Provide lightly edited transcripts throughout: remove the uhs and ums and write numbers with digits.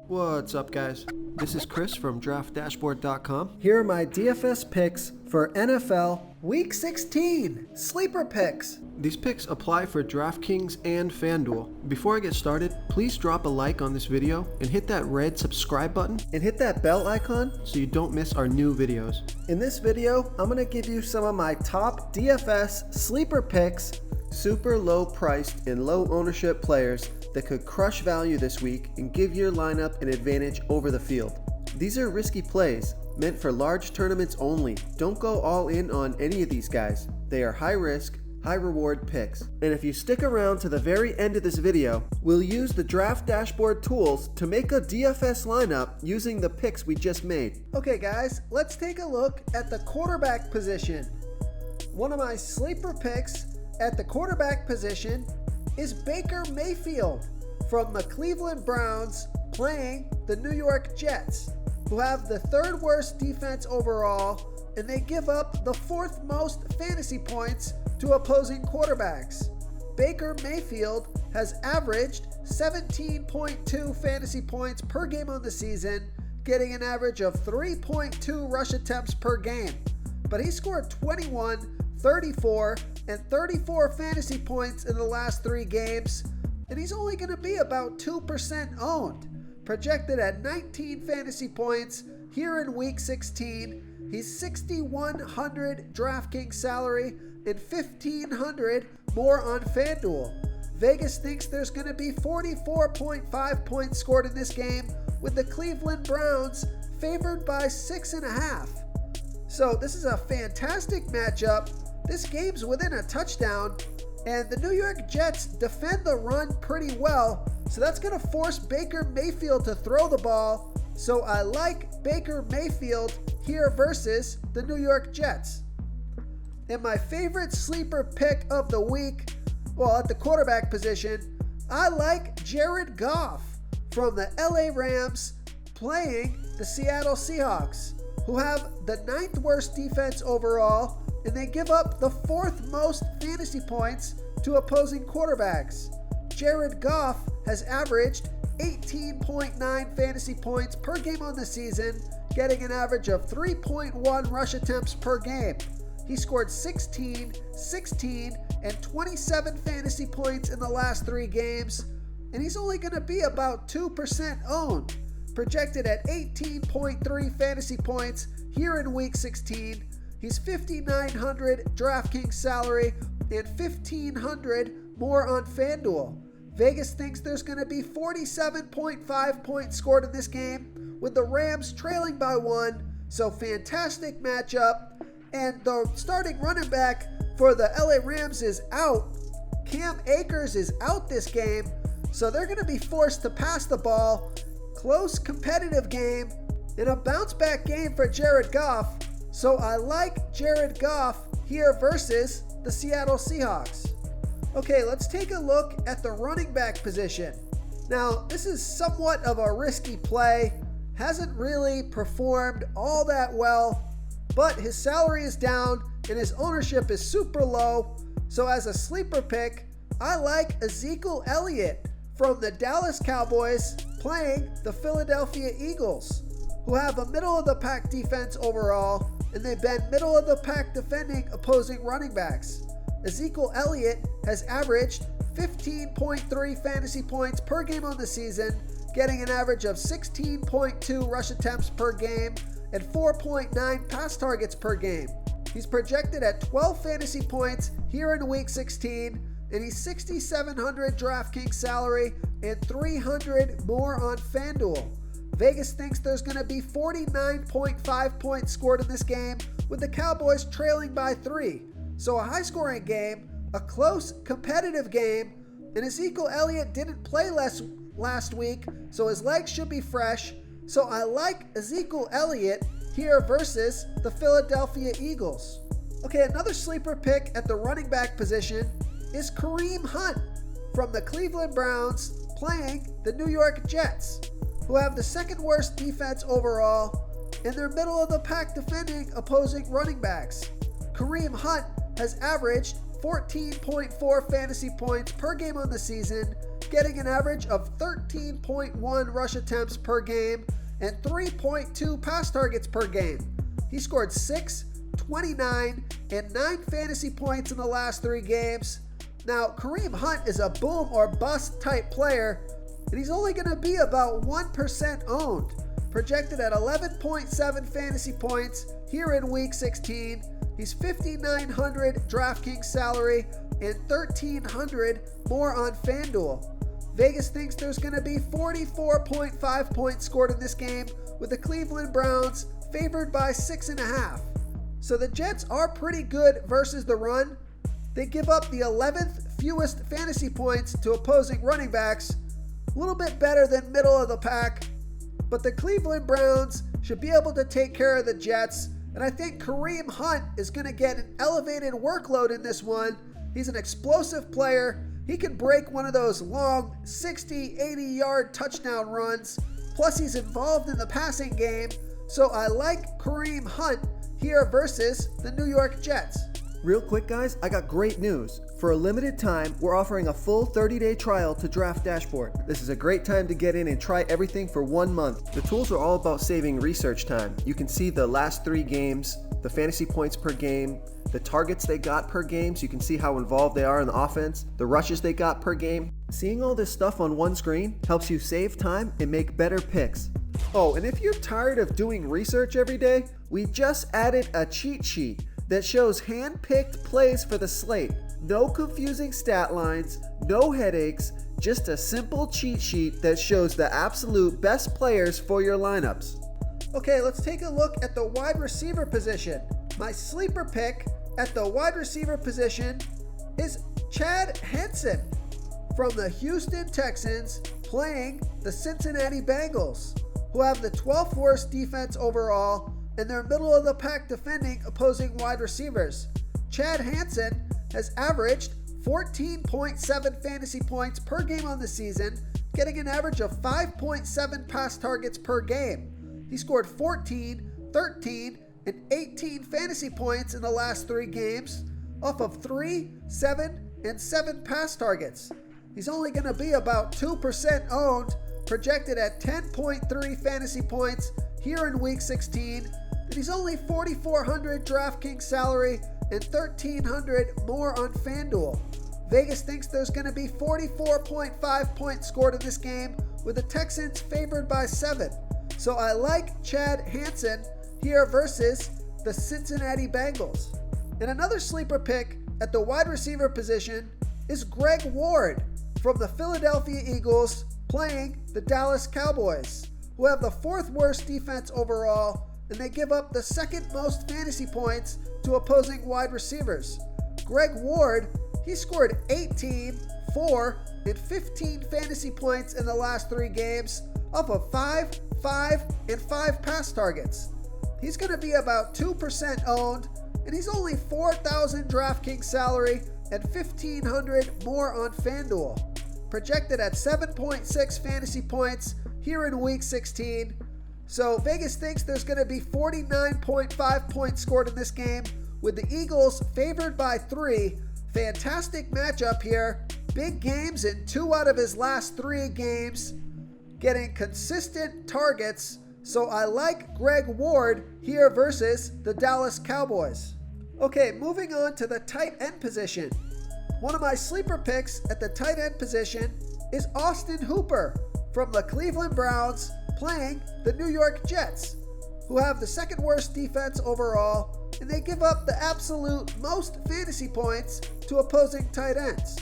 What's up, guys? This is Chris from DraftDashboard.com. Here are my DFS picks for NFL Week 16 Sleeper Picks. These picks apply for DraftKings and FanDuel. Before I get started, please drop a like on this video and hit that red subscribe button and hit that bell icon so you don't miss our new videos. In this video, I'm going to give you some of my top DFS Sleeper Picks, super low priced and low ownership players that could crush value this week and give your lineup an advantage over the field. These are risky plays, meant for large tournaments only. Don't go all in on any of these guys. They are high risk, high reward picks. And if you stick around to the very end of this video, we'll use the Draft Dashboard tools to make a DFS lineup using the picks we just made. Okay guys, let's take a look at the quarterback position. One of my sleeper picks at the quarterback position is Baker Mayfield from the Cleveland Browns playing the New York Jets, who have the third worst defense overall, and they give up the fourth most fantasy points to opposing quarterbacks. Baker Mayfield has averaged 17.2 fantasy points per game on the season, getting an average of 3.2 rush attempts per game. But he scored 21, 34, and 34 fantasy points in the last 3 games, and he's only going to be about 2% owned. Projected at 19 fantasy points here in Week 16. He's 6,100 DraftKings salary and 1,500 more on FanDuel. Vegas thinks there's going to be 44.5 points scored in this game, with the Cleveland Browns favored by 6.5. So this is a fantastic matchup. This game's within a touchdown, and the New York Jets defend the run pretty well, so that's going to force Baker Mayfield to throw the ball. So I like Baker Mayfield here versus the New York Jets. And my favorite sleeper pick of the week, well, at the quarterback position, I like Jared Goff from the LA Rams playing the Seattle Seahawks, who have the 9th worst defense overall, and they give up the 4th most fantasy points to opposing quarterbacks. Jared Goff has averaged 18.9 fantasy points per game on the season, getting an average of 3.1 rush attempts per game. He scored 16, 16, and 27 fantasy points in the last 3 games, and he's only going to be about 2% owned. Projected at 18.3 fantasy points here in Week 16. He's 5,900 DraftKings salary and 1,500 more on FanDuel. Vegas thinks there's going to be 47.5 points scored in this game, with the Rams trailing by 1. So fantastic matchup. And the starting running back for the LA Rams is out. Cam Akers is out this game, so they're going to be forced to pass the ball. Close competitive game and a bounce back game for Jared Goff. So I like Jared Goff here versus the Seattle Seahawks. Okay, let's take a look at the running back position. Now, this is somewhat of a risky play. Hasn't really performed all that well, but his salary is down and his ownership is super low. So as a sleeper pick, I like Ezekiel Elliott from the Dallas Cowboys playing the Philadelphia Eagles, who have a middle-of-the-pack defense overall, and they've been middle-of-the-pack defending opposing running backs. Ezekiel Elliott has averaged 15.3 fantasy points per game on the season, getting an average of 16.2 rush attempts per game and 4.9 pass targets per game. He's projected at 12 fantasy points here in Week 16, and he's 6,700 DraftKings salary and 300 more on FanDuel. Vegas thinks there's going to be 49.5 points scored in this game, with the Cowboys trailing by 3. So a high-scoring game, a close, competitive game, and Ezekiel Elliott didn't play last week, so his legs should be fresh. So I like Ezekiel Elliott here versus the Philadelphia Eagles. Okay, another sleeper pick at the running back position is Kareem Hunt from the Cleveland Browns playing the New York Jets, who have the 2nd worst defense overall, and they're middle of the pack defending opposing running backs. Kareem Hunt has averaged 14.4 fantasy points per game on the season, getting an average of 13.1 rush attempts per game and 3.2 pass targets per game. He scored 6, 29, and 9 fantasy points in the last 3 games. Now, Kareem Hunt is a boom or bust type player, and he's only going to be about 1% owned, projected at 11.7 fantasy points here in Week 16. He's $5,900 DraftKings salary and $1,300 more on FanDuel. Vegas thinks there's going to be 44.5 points scored in this game, with the Cleveland Browns favored by 6.5. So the Jets are pretty good versus the run. They give up the 11th fewest fantasy points to opposing running backs, a little bit better than middle of the pack, but the Cleveland Browns should be able to take care of the Jets, and I think Kareem Hunt is going to get an elevated workload in this one. He's an explosive player. He can break one of those long 60, 80-yard touchdown runs, plus he's involved in the passing game, so I like Kareem Hunt here versus the New York Jets. Real quick, guys, I got great news. For a limited time, we're offering a full 30-day trial to Draft Dashboard. This is a great time to get in and try everything for 1 month. The tools are all about saving research time. You can see the last 3 games, the fantasy points per game, the targets they got per game, so you can see how involved they are in the offense, the rushes they got per game. Seeing all this stuff on one screen helps you save time and make better picks. Oh, and if you're tired of doing research every day, we just added a cheat sheet that shows hand-picked plays for the slate. No confusing stat lines, no headaches, just a simple cheat sheet that shows the absolute best players for your lineups. Okay, let's take a look at the wide receiver position. My sleeper pick at the wide receiver position is Chad Hansen from the Houston Texans playing the Cincinnati Bengals, who have the 12th worst defense overall and they're middle of the pack defending opposing wide receivers. Chad Hansen has averaged 14.7 fantasy points per game on the season, getting an average of 5.7 pass targets per game. He scored 14, 13, and 18 fantasy points in the last 3 games off of 3, 7, and 7 pass targets. He's only going to be about 2% owned, projected at 10.3 fantasy points here in Week 16. And he's only $4,400 DraftKings salary and $1,300 more on FanDuel. Vegas thinks there's going to be 44.5 points scored in this game, with the Texans favored by 7. So I like Chad Hansen here versus the Cincinnati Bengals. And another sleeper pick at the wide receiver position is Greg Ward from the Philadelphia Eagles playing the Dallas Cowboys, who have the 4th worst defense overall, and they give up the 2nd most fantasy points to opposing wide receivers. Greg Ward, he scored 18, 4, and 15 fantasy points in the last 3 games off of 5, 5, and 5 pass targets. He's going to be about 2% owned, and he's only $4,000 DraftKings salary and $1,500 more on FanDuel. Projected at 7.6 fantasy points here in Week 16. So Vegas thinks there's going to be 49.5 points scored in this game, with the Eagles favored by 3. Fantastic matchup here. Big games in 2 out of his last 3 games. Getting consistent targets. So I like Greg Ward here versus the Dallas Cowboys. Okay, moving on to the tight end position. One of my sleeper picks at the tight end position is Austin Hooper from the Cleveland Browns playing the New York Jets, who have the 2nd worst defense overall, and they give up the absolute most fantasy points to opposing tight ends.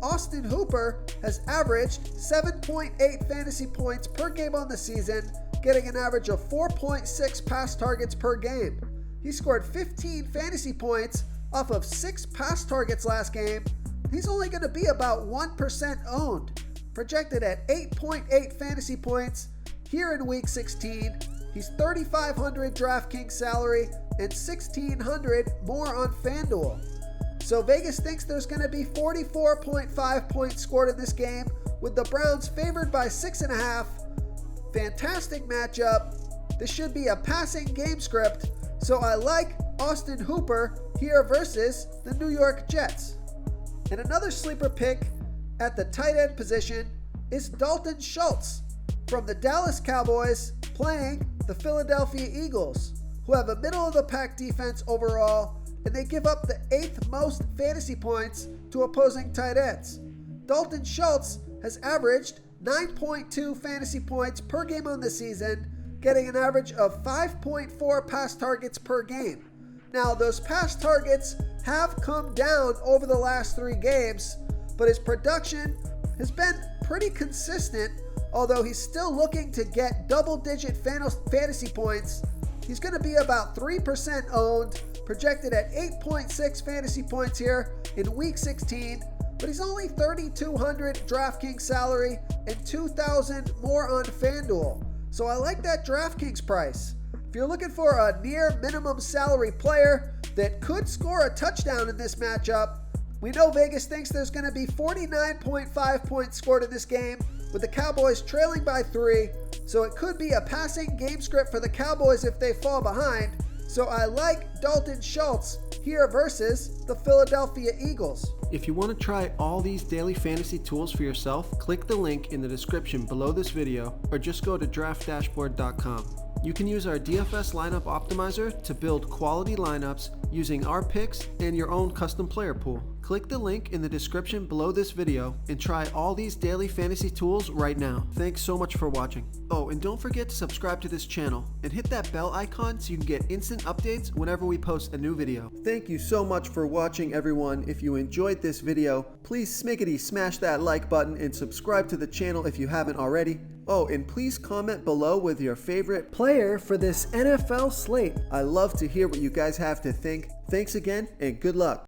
Austin Hooper has averaged 7.8 fantasy points per game on the season, getting an average of 4.6 pass targets per game. He scored 15 fantasy points off of 6 pass targets last game. He's only going to be about 1% owned, projected at 8.8 fantasy points here in Week 16. He's $3,500 DraftKings salary and $1,600 more on FanDuel. So Vegas thinks there's going to be 44.5 points scored in this game, with the Browns favored by 6.5. Fantastic matchup. This should be a passing game script, so I like Austin Hooper here versus the New York Jets. And another sleeper pick at the tight end position is Dalton Schultz from the Dallas Cowboys playing the Philadelphia Eagles, who have a middle-of-the-pack defense overall, and they give up the 8th most fantasy points to opposing tight ends. Dalton Schultz has averaged 9.2 fantasy points per game on the season, getting an average of 5.4 pass targets per game. Now, those pass targets have come down over the last 3 games, but his production has been pretty consistent, although he's still looking to get double-digit fantasy points. He's going to be about 3% owned, projected at 8.6 fantasy points here in Week 16, but he's only $3,200 DraftKings salary and $2,000 more on FanDuel. So I like that DraftKings price. If you're looking for a near minimum salary player that could score a touchdown in this matchup, we know Vegas thinks there's going to be 49.5 points scored in this game, with the Cowboys trailing by 3, so it could be a passing game script for the Cowboys if they fall behind. So I like Dalton Schultz here versus the Philadelphia Eagles. If you want to try all these daily fantasy tools for yourself, click the link in the description below this video or just go to DraftDashboard.com. You can use our DFS lineup optimizer to build quality lineups using our picks and your own custom player pool. Click the link in the description below this video and try all these daily fantasy tools right now. Thanks so much for watching. Oh, and don't forget to subscribe to this channel and hit that bell icon so you can get instant updates whenever we post a new video. Thank you so much for watching, everyone. If you enjoyed this video, please smiggity smash that like button and subscribe to the channel if you haven't already. Oh, and please comment below with your favorite Player for this NFL slate. I love to hear what you guys have to think. Thanks again, and good luck.